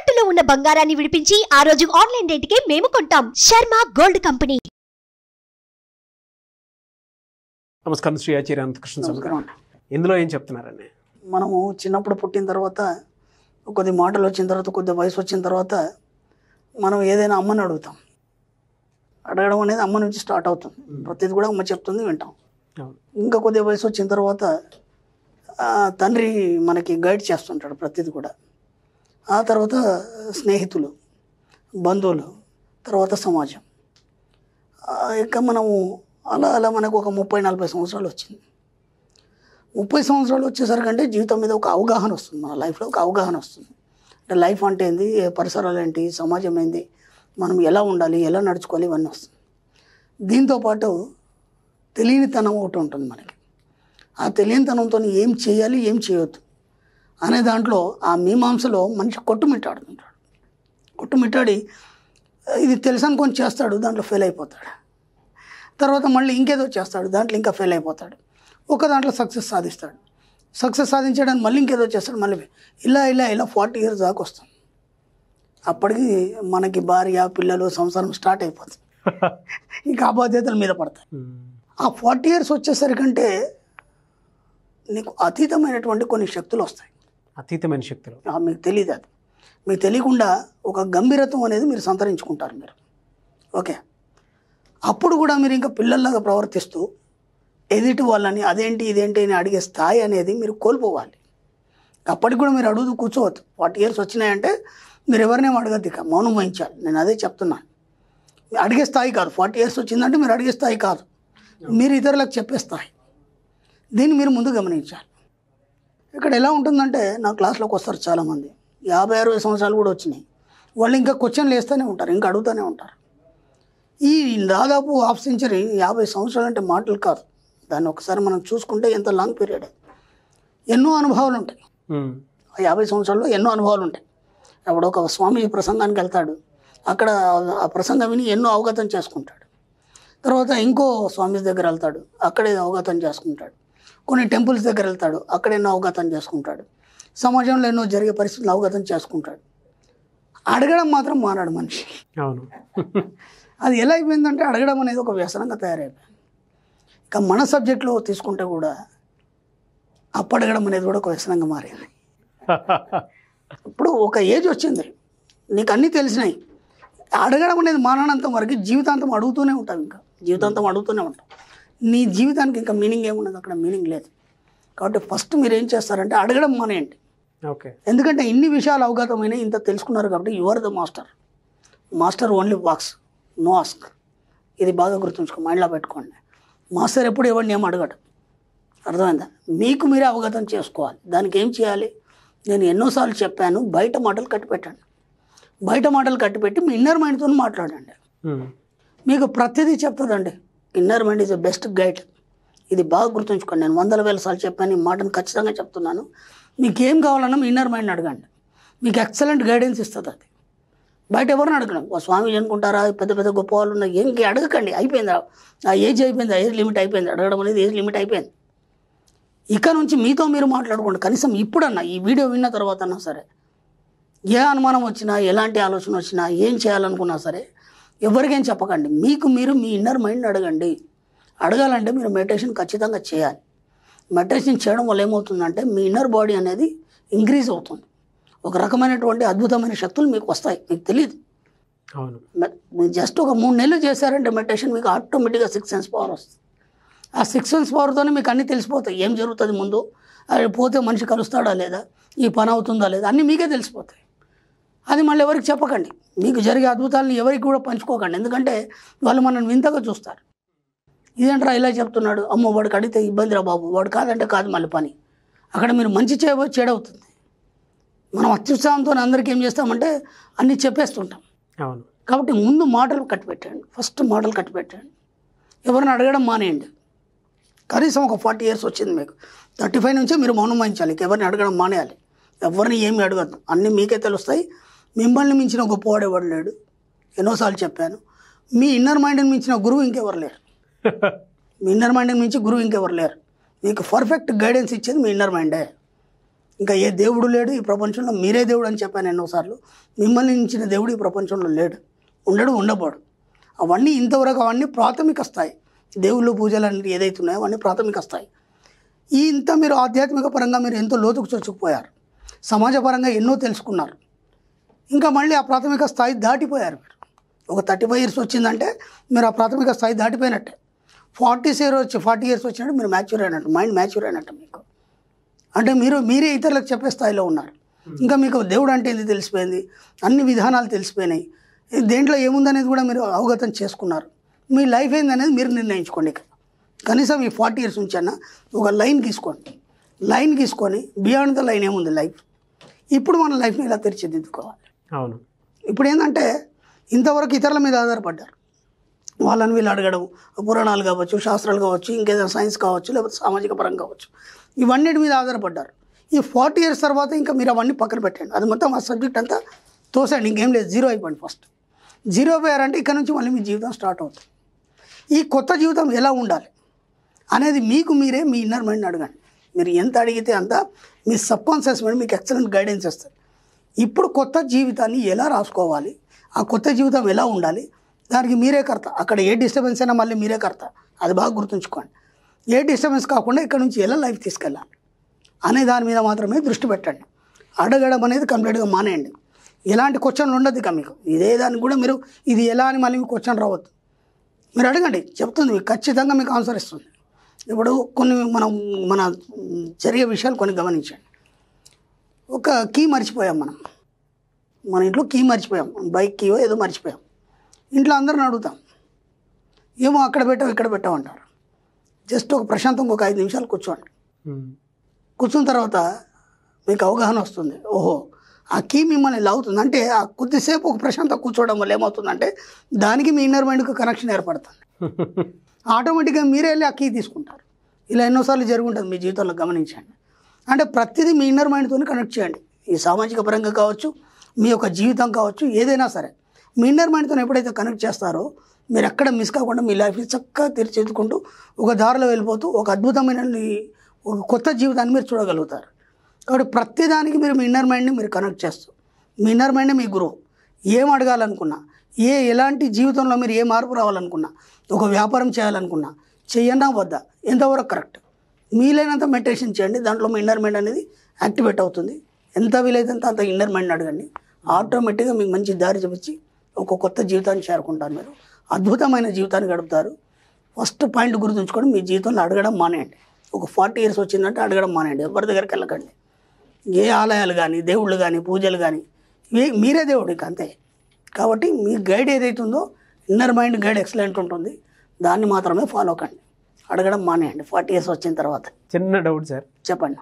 తాకట్టులో ఉన్న బంగారాన్ని విడిపించి ఆ రోజు ఆన్లైన్ రేటుకే మేము కొంటాం. Sharma gold company. నమస్కారం శ్రీ ఆచార్య అనంతకృష్ణ స్వామి. ఇందులో ఏం చెప్తున్నారండి? మనము చిన్నప్పుడు పుట్టిన తర్వాత కొద్ది మాటలు వచ్చిన తర్వాత కొద్ది వయసు వచ్చిన తర్వాత మనం ఏదైనా అమ్మని అడుగుతాం. అడగడం అనేది అమ్మ నుంచి స్టార్ట్ అవుతుంది. ప్రతిది కూడా అమ్మ చెప్తుంది, వింటాం. ఇంకా కొద్ది వయసు వచ్చిన తర్వాత తండ్రి మనకి గైడ్ చేస్తుంటాడు ప్రతిది కూడా. ఆ తర్వాత స్నేహితులు, బంధువులు, తర్వాత సమాజం. ఇంకా మనము అలా అలా మనకు ఒక 30-40 సంవత్సరాలు వచ్చింది. 30 సంవత్సరాలు వచ్చేసరికంటే జీవితం మీద ఒక అవగాహన వస్తుంది. మన లైఫ్లో ఒక అవగాహన వస్తుంది. అంటే లైఫ్ అంటే ఏంది, పరిసరాలు ఏంటి, సమాజం ఏంది, మనం ఎలా ఉండాలి, ఎలా నడుచుకోవాలి, ఇవన్నీ వస్తుంది. దీంతోపాటు తెలియనితనం ఒకటి ఉంటుంది మనకి. ఆ తెలియనితనంతో ఏం చేయాలి, ఏం చేయొద్దు అనే దాంట్లో ఆ మీమాంసలో మనిషి కొట్టుమిట్టాడుతుంటాడు. కొట్టుమిట్టాడి ఇది తెలుసు అనుకొని చేస్తాడు, దాంట్లో ఫెయిల్ అయిపోతాడు. తర్వాత మళ్ళీ ఇంకేదో చేస్తాడు, దాంట్లో ఇంకా ఫెయిల్ అయిపోతాడు. ఒక దాంట్లో సక్సెస్ సాధిస్తాడు. సక్సెస్ సాధించడానికి మళ్ళీ ఇంకేదో చేస్తాడు, మళ్ళీ ఇలా ఇలా ఇలా 40 years దాకా వస్తుంది. అప్పటికి మనకి భార్య, పిల్లలు, సంసారం స్టార్ట్ అయిపోతుంది. ఇంకా ఆ బాధ్యతల మీద పడతాయి. ఆ 40 years వచ్చేసరికంటే నీకు అతీతమైనటువంటి కొన్ని శక్తులు వస్తాయి. అతీతమైన శక్తులు మీకు తెలియదు. అది మీకు తెలియకుండా ఒక గంభీరత్వం అనేది మీరు సంతరించుకుంటారు మీరు. ఓకే, అప్పుడు కూడా మీరు ఇంకా పిల్లల్లాగా ప్రవర్తిస్తూ ఎదుటి వాళ్ళని అదేంటి ఇదేంటి అని అడిగే స్థాయి అనేది మీరు కోల్పోవాలి. అప్పటికి కూడా మీరు అడుగుతూ కూర్చోవద్దు. 40 years వచ్చినాయంటే మీరు ఎవరినేమో అడగద్దు, ఇక మౌనం వహించాలి. నేను అదే చెప్తున్నాను. అడిగే స్థాయి కాదు. 40 years వచ్చిందంటే మీరు అడిగే స్థాయి కాదు, మీరు ఇతరులకు చెప్పే స్థాయి. దీన్ని మీరు ముందు గమనించాలి. ఇక్కడ ఎలా ఉంటుందంటే, నా క్లాస్లోకి వస్తారు చాలామంది 50-60 సంవత్సరాలు కూడా వచ్చినాయి. వాళ్ళు ఇంకా క్వశ్చన్లు వేస్తూనే ఉంటారు, ఇంకా అడుగుతూనే ఉంటారు. ఈ దాదాపు హాఫ్ సెంచరీ 50 సంవత్సరాలు అంటే మాటలు కాదు. దాన్ని ఒకసారి మనం చూసుకుంటే ఎంత లాంగ్ పీరియడ్. ఎన్నో అనుభవాలు ఉంటాయి. 50 సంవత్సరాల్లో ఎన్నో అనుభవాలు ఉంటాయి. అప్పుడు ఒక స్వామి ప్రసంగానికి వెళ్తాడు, అక్కడ ఆ ప్రసంగం విని ఎన్నో అవగతం చేసుకుంటాడు. తర్వాత ఇంకో స్వామి దగ్గర వెళ్తాడు, అక్కడే అవగతం చేసుకుంటాడు. కొన్ని టెంపుల్స్ దగ్గర వెళ్తాడు, అక్కడ ఎన్నో అవగతం చేసుకుంటాడు. సమాజంలో ఎన్నో జరిగే పరిస్థితులు అవగతం చేసుకుంటాడు. అడగడం మాత్రం మానాడు మనిషి. అవును. అది ఎలా అయిపోయిందంటే అడగడం అనేది ఒక వ్యసనంగా తయారైపోయింది. ఇక మన సబ్జెక్ట్లో తీసుకుంటే కూడా అప్పడగడం అనేది కూడా ఒక వ్యసనంగా మారింది. ఇప్పుడు ఒక ఏజ్ వచ్చింది, నీకు అన్నీ తెలిసినాయి. అడగడం అనేది మాననంత వరకు జీవితాంతం అడుగుతూనే ఉంటావు. ఇంకా జీవితాంతం అడుగుతూనే ఉంటావు. నీ జీవితానికి ఇంకా మీనింగ్ ఏమున్నది, అక్కడ మీనింగ్ లేదు. కాబట్టి ఫస్ట్ మీరు ఏం చేస్తారంటే అడగడం మానేయండి. ఓకే. ఎందుకంటే ఇన్ని విషయాలు అవగతమైన ఇంత తెలుసుకున్నారు కాబట్టి you are the master. Master only walks, no ask. ఇది బాగా గుర్తుంచుకో, మైండ్లో పెట్టుకోండి. మాస్టర్ ఎప్పుడు ఎవరిని ఏం అడగడు. అర్థమైందా? మీకు మీరే అవగతం చేసుకోవాలి. దానికి ఏం చేయాలి? నేను ఎన్నోసార్లు చెప్పాను, బయట మాటలు కట్టిపెట్టండి. బయట మాటలు కట్టిపెట్టి మీ ఇన్నర్ మైండ్తో మాట్లాడండి. మీకు ప్రతిదీ చెప్తుందండి. Inner mind is the best guide. ఇది బాగా గుర్తుంచుకోండి. నేను 100,000 సార్లు చెప్పాను, ఈ మాటను ఖచ్చితంగా చెప్తున్నాను. మీకు ఏం కావాలన్నా మీ ఇన్నర్ మైండ్ని అడగండి, మీకు ఎక్సలెంట్ గైడెన్స్ ఇస్తుంది. అది బయట ఎవరిని అడగడం. స్వామీజీ అనుకుంటారా, పెద్ద పెద్ద గొప్ప వాళ్ళు ఉన్నారు, ఏం అడగకండి. అయిపోయింది, ఆ ఏజ్ అయిపోయింది, ఆ ఏజ్ లిమిట్ అయిపోయింది. అడగడం అనేది ఏజ్ లిమిట్ అయిపోయింది. ఇక నుంచి మీతో మీరు మాట్లాడుకోండి. కనీసం ఇప్పుడన్నా, ఈ వీడియో విన్న తర్వాత అన్నా సరే, ఏ అనుమానం వచ్చినా, ఎలాంటి ఆలోచన వచ్చినా, ఏం చేయాలనుకున్నా సరే ఎవరికేం చెప్పకండి. మీకు మీరు మీ ఇన్నర్ మైండ్ని అడగండి. అడగాలంటే మీరు మెడిటేషన్ ఖచ్చితంగా చేయాలి. మెడిటేషన్ చేయడం వల్ల ఏమవుతుందంటే మీ ఇన్నర్ బాడీ అనేది ఇంక్రీజ్ అవుతుంది. ఒక రకమైనటువంటి అద్భుతమైన శక్తులు మీకు వస్తాయి, మీకు తెలియదు. అవును. మీరు జస్ట్ ఒక 3 నెలలు చేశారంటే మెడిటేషన్, మీకు ఆటోమేటిక్గా 6 సెన్స్ పవర్ వస్తుంది. ఆ 6 సెన్స్ పవర్తోనే మీకు అన్నీ తెలిసిపోతాయి. ఏం జరుగుతుంది ముందు, అది పోతే మనిషి కలుస్తాడా లేదా, ఈ పని అవుతుందా లేదా, అన్నీ మీకే తెలిసిపోతాయి. అది మళ్ళీ ఎవరికి చెప్పకండి. మీకు జరిగే అద్భుతాలను ఎవరికి కూడా పంచుకోకండి. ఎందుకంటే వాళ్ళు మనల్ని వింతగా చూస్తారు. ఇదేంట్రా ఇలా చెప్తున్నాడు, అమ్మో వాడికి అడిగితే ఇబ్బంది రా బాబు, వాడు కాదంటే కాదు మళ్ళీ పని. అక్కడ మీరు మంచి చేయబోయి చెడవుతుంది. మనం అత్యుత్సాహంతో అందరికీ ఏం చేస్తామంటే అన్నీ చెప్పేస్తుంటాం. అవును. కాబట్టి ముందు మాటలు కట్టిపెట్టండి. ఫస్ట్ మాటలు కట్టిపెట్టండి. ఎవరిని అడగడం మానేయండి. కనీసం ఒక 40 years వచ్చింది మీకు, 35 నుంచే మీరు మౌనం వహించాలి. ఎవరిని అడగడం మానేయాలి. ఎవరిని ఏమి అడగద్దు, అన్నీ మీకే తెలుస్తాయి. మిమ్మల్ని మించిన గొప్పవాడు ఎవరు లేడు. ఎన్నోసార్లు చెప్పాను, మీ ఇన్నర్ మైండ్ని మించిన గురువు ఇంకెవరు లేరు. మీ ఇన్నర్ మైండ్ని మించి గురువు ఇంకెవరు లేరు. మీకు పర్ఫెక్ట్ గైడెన్స్ ఇచ్చేది మీ ఇన్నర్ మైండే. ఇంకా ఏ దేవుడు లేడు ఈ ప్రపంచంలో, మీరే దేవుడు అని చెప్పాను ఎన్నోసార్లు. మిమ్మల్ని మించిన దేవుడు ఈ ప్రపంచంలో లేడు, ఉండడు, ఉండబోడు. అవన్నీ ఇంతవరకు అవన్నీ ప్రాథమిక స్థాయి. దేవుళ్ళు పూజలు అనేవి ఏదైతే ఉన్నాయో అవన్నీ ప్రాథమిక స్థాయి. ఇంత మీరు ఆధ్యాత్మిక పరంగా మీరు ఎంతో లోతుకు చొచ్చుకుపోయారు, సమాజపరంగా ఎన్నో తెలుసుకున్నారు. ఇంకా మళ్ళీ ఆ ప్రాథమిక స్థాయి దాటిపోయారు. మీరు ఒక 35 years వచ్చిందంటే మీరు ఆ ప్రాథమిక స్థాయి దాటిపోయినట్టే. 40 years వచ్చినట్టు మీరు మ్యాచ్యూర్ అయినట్టు, మైండ్ మ్యాచ్యూర్ అయినట్టు మీకు. అంటే మీరే ఇతరులకు చెప్పే స్థాయిలో ఉన్నారు. ఇంకా మీకు దేవుడు అంటే ఏంది తెలిసిపోయింది, అన్ని విధానాలు తెలిసిపోయినాయి, దేంట్లో ఏముందనేది కూడా మీరు అవగతం చేసుకున్నారు. మీ లైఫ్ ఏందనేది మీరు నిర్ణయించుకోండి. కనీసం ఈ 40 years నుంచి అన్న ఒక లైన్ గీసుకోండి. లైన్ గీసుకొని బియాండ్ ద లైన్ ఏముంది లైఫ్, ఇప్పుడు మన లైఫ్ని ఇలా తీర్చిదిద్దుకోవాలి. అవును. ఇప్పుడు ఏంటంటే ఇంతవరకు ఇతరుల మీద ఆధారపడ్డారు. వాళ్ళని వీళ్ళు అడగడం, పురాణాలు కావచ్చు, శాస్త్రాలు కావచ్చు, ఇంకేదైనా సైన్స్ కావచ్చు, లేకపోతే సామాజిక పరంగా కావచ్చు, ఇవన్నిటి మీద ఆధారపడ్డారు. ఈ 40 years తర్వాత ఇంకా మీరు అవన్నీ పక్కన పెట్టండి. అది మొత్తం ఆ సబ్జెక్ట్ అంతా తోసండి, ఇంకేం లేదు, జీరో అయిపోయింది. ఫస్ట్ జీరో అయిపోయారంటే ఇక్కడ నుంచి మళ్ళీ మీ జీవితం స్టార్ట్ అవుతుంది. ఈ కొత్త జీవితం ఎలా ఉండాలి అనేది మీకు మీరే మీ ఇన్నర్ మైండ్ని అడగండి. మీరు ఎంత అడిగితే అంత మీ సబ్కాన్షియస్ మైండ్ మీకు ఎక్సలెంట్ గైడెన్స్ ఇస్తుంది. ఇప్పుడు కొత్త జీవితాన్ని ఎలా రాసుకోవాలి, ఆ కొత్త జీవితం ఎలా ఉండాలి, దానికి మీరే కర్త. అక్కడ ఏ డిస్టర్బెన్స్ అయినా మళ్ళీ మీరే కర్త, అది బాగా గుర్తుంచుకోండి. ఏ డిస్టర్బెన్స్ కాకుండా ఇక్కడ నుంచి ఎలా లైఫ్ తీసుకెళ్ళాలి అనే దాని మీద మాత్రమే దృష్టి పెట్టండి. అడగడం అనేది కంప్లీట్గా మానేయండి. ఎలాంటి క్వశ్చన్లు ఉండదు ఇక మీకు. ఇదే దానికి కూడా మీరు ఇది ఎలా అని మళ్ళీ మీకు క్వశ్చన్ రావద్దు. మీరు అడగండి, చెప్తుంది మీకు, ఖచ్చితంగా మీకు ఆన్సర్ ఇస్తుంది. ఇప్పుడు కొన్ని మన జరిగే విషయాలు కొన్ని గమనించండి. ఒక కీ మర్చిపోయాం, మన ఇంట్లో కీ మర్చిపోయాం, బైక్ కీయో ఏదో మర్చిపోయాం. ఇంట్లో అందరిని అడుగుతాం, ఏమో అక్కడ పెట్టావు ఇక్కడ పెట్టావు అంటారు. జస్ట్ ఒక ప్రశాంతంగా ఒక 5 నిమిషాలు కూర్చోండి. కూర్చున్న తర్వాత మీకు అవగాహన వస్తుంది, ఓహో ఆ కీ మిమ్మల్ని లాగుతుంది. అంటే ఆ కొద్దిసేపు ఒక ప్రశాంతంగా కూర్చోవడం వల్ల ఏమవుతుందంటే దానికి మీ ఇన్నర్ మైండ్కి కనెక్షన్ ఏర్పడుతుంది. ఆటోమేటిక్గా మీరే వెళ్ళి ఆ కీ తీసుకుంటారు. ఇలా ఎన్నోసార్లు జరుగుంటుంది మీ జీవితంలో, గమనించండి. అంటే ప్రతిదీ మీ ఇన్నర్ మైండ్తో కనెక్ట్ చేయండి. ఈ సామాజిక పరంగా కావచ్చు, మీ యొక్క జీవితం కావచ్చు, ఏదైనా సరే మీ ఇన్నర్ మైండ్తో ఎప్పుడైతే కనెక్ట్ చేస్తారో మీరు ఎక్కడ మిస్ కాకుండా మీ లైఫ్ని చక్కగా తీర్చిదిద్దుకుంటూ ఒక దారిలో వెళ్ళిపోతూ ఒక అద్భుతమైన ఒక కొత్త జీవితాన్ని మీరు చూడగలుగుతారు. కాబట్టి ప్రతిదానికి మీరు మీ ఇన్నర్ మైండ్ని మీరు కనెక్ట్ చేస్తూ, మీ ఇన్నర్ మైండ్ మీ గురువు. ఏం అడగాలనుకున్నా, ఎలాంటి జీవితంలో మీరు ఏ మార్పు రావాలనుకున్నా, ఒక వ్యాపారం చేయాలనుకున్నా, చెయ్యన్నా వద్దా, ఎంతవరకు కరెక్ట్, మీలైనంత మెడిటేషన్ చేయండి. దాంట్లో మీ ఇన్నర్ మైండ్ అనేది యాక్టివేట్ అవుతుంది. ఎంత వీలైతే అంత ఇన్నర్ మైండ్ అడగండి. ఆటోమేటిక్గా మీకు మంచి దారి చూపించి ఒక కొత్త జీవితాన్ని చేరుకుంటారు. మీరు అద్భుతమైన జీవితాన్ని గడుపుతారు. ఫస్ట్ పాయింట్ గుర్తుంచుకొని మీ జీవితంలో అడగడం మానేయండి. ఒక 40 years వచ్చిందంటే అడగడం మానేయండి. ఎవరి దగ్గరికి వెళ్ళకండి. ఏ ఆలయాలు కానీ, దేవుళ్ళు కానీ, పూజలు కానీ, మీరే దేవుడు ఇక అంతే. కాబట్టి మీ గైడ్ ఏదైతే ఉందో ఇన్నర్ మైండ్ గైడ్ ఎక్సలెంట్ ఉంటుంది, దాన్ని మాత్రమే ఫాలో కండి. అడగడం మానేయండి 40 years వచ్చిన తర్వాత. చిన్న డౌట్ సార్, చెప్పండి.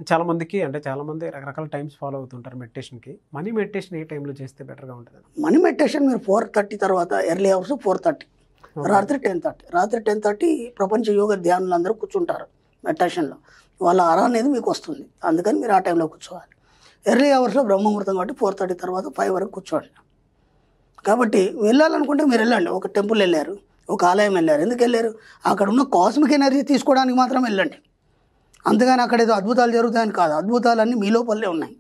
చాలామంది రకరకాల టైమ్స్ ఫాలో అవుతుంటారు మెడిటేషన్కి. మనీ మెడిటేషన్ ఏ టైంలో చేస్తే బెటర్గా ఉంటుంది? మనీ మెడిటేషన్ మీరు 4:30 తర్వాత, ఎర్లీ అవర్స్ 4:30, రాత్రి 10:30 ప్రపంచ యోగ ధ్యానులు అందరూ కూర్చుంటారు మెడిటేషన్లో. వాళ్ళ అర అనేది మీకు వస్తుంది, అందుకని మీరు ఆ టైంలో కూర్చోవాలి. ఎర్లీ అవర్స్లో బ్రహ్మముహూర్తం కాబట్టి 4:30 తర్వాత 5 వరకు కూర్చోండి. కాబట్టి వెళ్ళాలనుకుంటే మీరు వెళ్ళండి. ఒక టెంపుల్ వెళ్ళారు, ఒక ఆలయం వెళ్ళారు, ఎందుకు వెళ్ళారు? అక్కడ ఉన్న కాస్మిక్ ఎనర్జీ తీసుకోవడానికి మాత్రం వెళ్ళండి. అంతగాని అక్కడ ఏదో అద్భుతాలు జరుగుతాయని కాదు. అద్భుతాలన్నీ మీ లోపలనే ఉన్నాయి.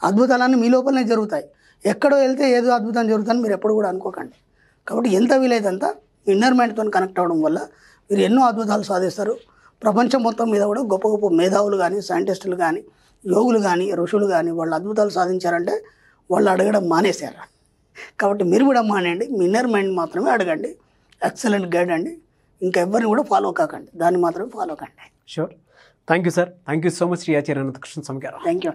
అద్భుతాలన్నీ మీ లోపలనే జరుగుతాయి. ఎక్కడో వెళ్తే ఏదో అద్భుతం జరుగుతుందని మీరు ఎప్పుడు కూడా అనుకోకండి. కాబట్టి ఎంత వీలైతే ఇన్నర్ మైండ్తో కనెక్ట్ అవ్వడం వల్ల మీరు ఎన్నో అద్భుతాలు సాధిస్తారు. ప్రపంచం మొత్తం మీద కూడా గొప్ప గొప్ప మేధావులు కానీ, సైంటిస్టులు కానీ, యోగులు కానీ, ఋషులు కానీ వాళ్ళు అద్భుతాలు సాధించారంటే వాళ్ళు అడగడం మానేశారు. కాబట్టి మీరు కూడా మానేయండి. మీ ఇన్నర్ మైండ్ మాత్రమే అడగండి. ఎక్సలెంట్ గైడ్ అండి. ఇంకెవ్వరిని కూడా ఫాలో కాకండి, దాన్ని మాత్రమే ఫాలో కండి. Sure. Thank you sir. Thank you so much Shri Acharya Anantakrishna Swami garu. Thank you.